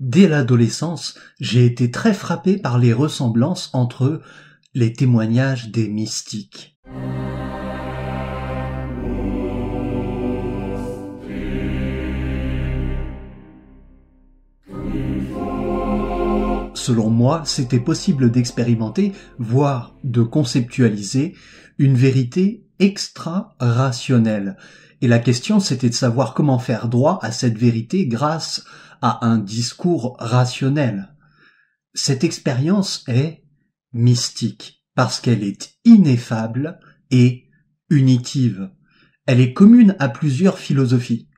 Dès l'adolescence, j'ai été très frappé par les ressemblances entre les témoignages des mystiques. Selon moi, c'était possible d'expérimenter, voire de conceptualiser, une vérité extra-rationnelle. Et la question, c'était de savoir comment faire droit à cette vérité grâce à un discours rationnel. Cette expérience est mystique, parce qu'elle est ineffable et unitive. Elle est commune à plusieurs philosophies.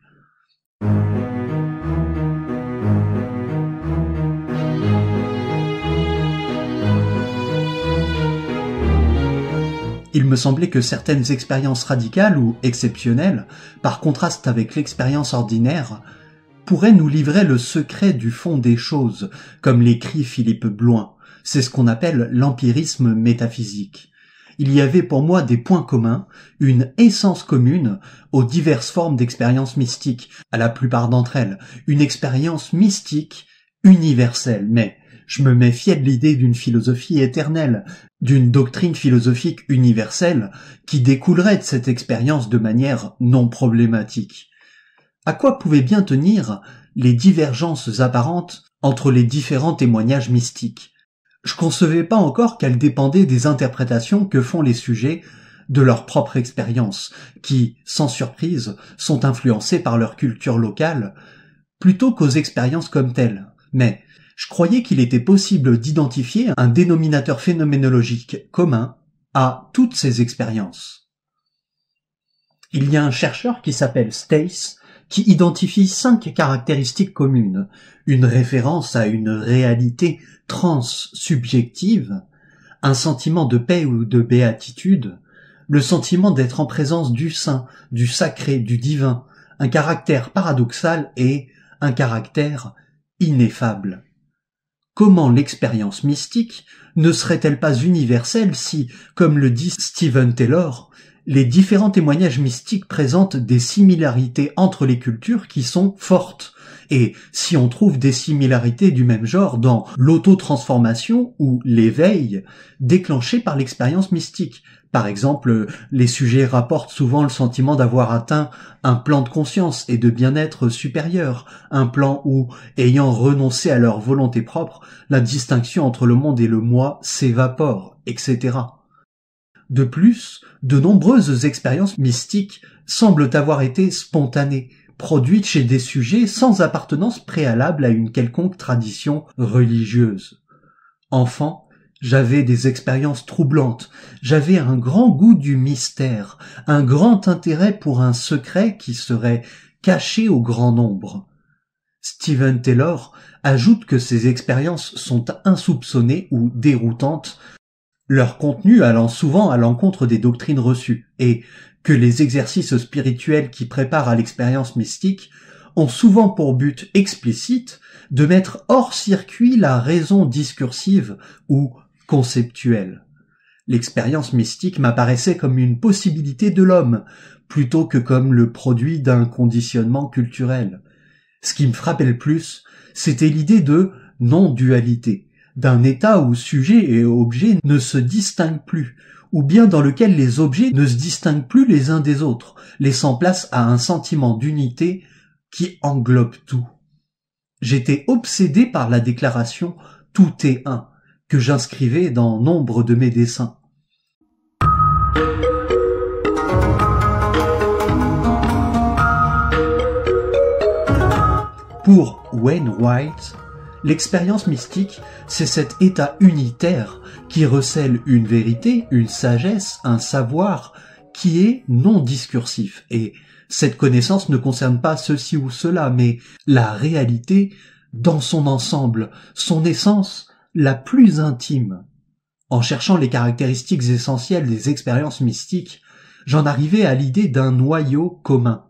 Il me semblait que certaines expériences radicales ou exceptionnelles, par contraste avec l'expérience ordinaire, pourraient nous livrer le secret du fond des choses, comme l'écrit Philippe Bloin. C'est ce qu'on appelle l'empirisme métaphysique. Il y avait pour moi des points communs, une essence commune aux diverses formes d'expériences mystiques, à la plupart d'entre elles, une expérience mystique universelle, mais je me méfiais de l'idée d'une philosophie éternelle, d'une doctrine philosophique universelle qui découlerait de cette expérience de manière non problématique. À quoi pouvaient bien tenir les divergences apparentes entre les différents témoignages mystiques? Je concevais pas encore qu'elles dépendaient des interprétations que font les sujets de leur propre expérience, qui, sans surprise, sont influencées par leur culture locale, plutôt qu'aux expériences comme telles. Mais je croyais qu'il était possible d'identifier un dénominateur phénoménologique commun à toutes ces expériences. Il y a un chercheur qui s'appelle Stace qui identifie 5 caractéristiques communes, une référence à une réalité transsubjective, un sentiment de paix ou de béatitude, le sentiment d'être en présence du saint, du sacré, du divin, un caractère paradoxal et un caractère ineffable. Comment l'expérience mystique ne serait-elle pas universelle si, comme le dit Stephen Taylor, les différents témoignages mystiques présentent des similarités entre les cultures qui sont fortes, et si on trouve des similarités du même genre dans l'auto-transformation ou l'éveil déclenché par l'expérience mystique. Par exemple, les sujets rapportent souvent le sentiment d'avoir atteint un plan de conscience et de bien-être supérieur, un plan où, ayant renoncé à leur volonté propre, la distinction entre le monde et le moi s'évapore, etc. De plus, de nombreuses expériences mystiques semblent avoir été spontanées, produites chez des sujets sans appartenance préalable à une quelconque tradition religieuse. Enfant, j'avais des expériences troublantes, j'avais un grand goût du mystère, un grand intérêt pour un secret qui serait caché au grand nombre. Stephen Taylor ajoute que ces expériences sont insoupçonnées ou déroutantes, leur contenu allant souvent à l'encontre des doctrines reçues, et que les exercices spirituels qui préparent à l'expérience mystique ont souvent pour but explicite de mettre hors circuit la raison discursive ou conceptuelle. L'expérience mystique m'apparaissait comme une possibilité de l'homme, plutôt que comme le produit d'un conditionnement culturel. Ce qui me frappait le plus, c'était l'idée de non-dualité, d'un état où sujet et objet ne se distinguent plus, ou bien dans lequel les objets ne se distinguent plus les uns des autres, laissant place à un sentiment d'unité qui englobe tout. J'étais obsédé par la déclaration « tout est un » que j'inscrivais dans nombre de mes dessins. Pour Wayne White, l'expérience mystique, c'est cet état unitaire qui recèle une vérité, une sagesse, un savoir qui est non discursif. Et cette connaissance ne concerne pas ceci ou cela, mais la réalité dans son ensemble, son essence la plus intime. En cherchant les caractéristiques essentielles des expériences mystiques, j'en arrivais à l'idée d'un noyau commun.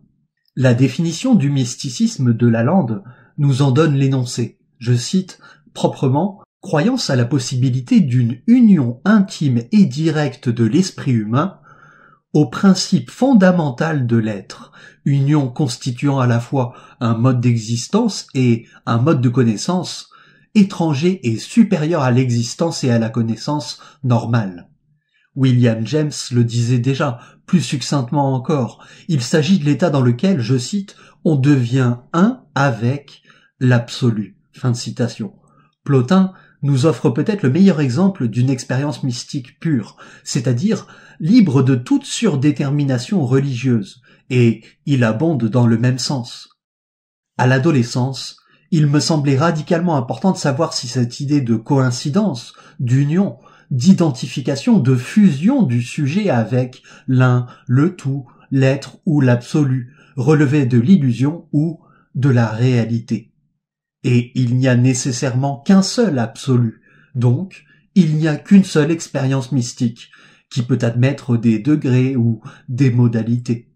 La définition du mysticisme de Lalande nous en donne l'énoncé. Je cite proprement « Croyance à la possibilité d'une union intime et directe de l'esprit humain au principe fondamental de l'être, union constituant à la fois un mode d'existence et un mode de connaissance, étranger et supérieur à l'existence et à la connaissance normale. William James le disait déjà, plus succinctement encore, il s'agit de l'état dans lequel, je cite, on devient un avec l'absolu. Fin de citation. Plotin nous offre peut-être le meilleur exemple d'une expérience mystique pure, c'est-à-dire libre de toute surdétermination religieuse, et il abonde dans le même sens. À l'adolescence, il me semblait radicalement important de savoir si cette idée de coïncidence, d'union, d'identification, de fusion du sujet avec l'un, le tout, l'être ou l'absolu relevait de l'illusion ou de la réalité. Et il n'y a nécessairement qu'un seul absolu, donc il n'y a qu'une seule expérience mystique, qui peut admettre des degrés ou des modalités.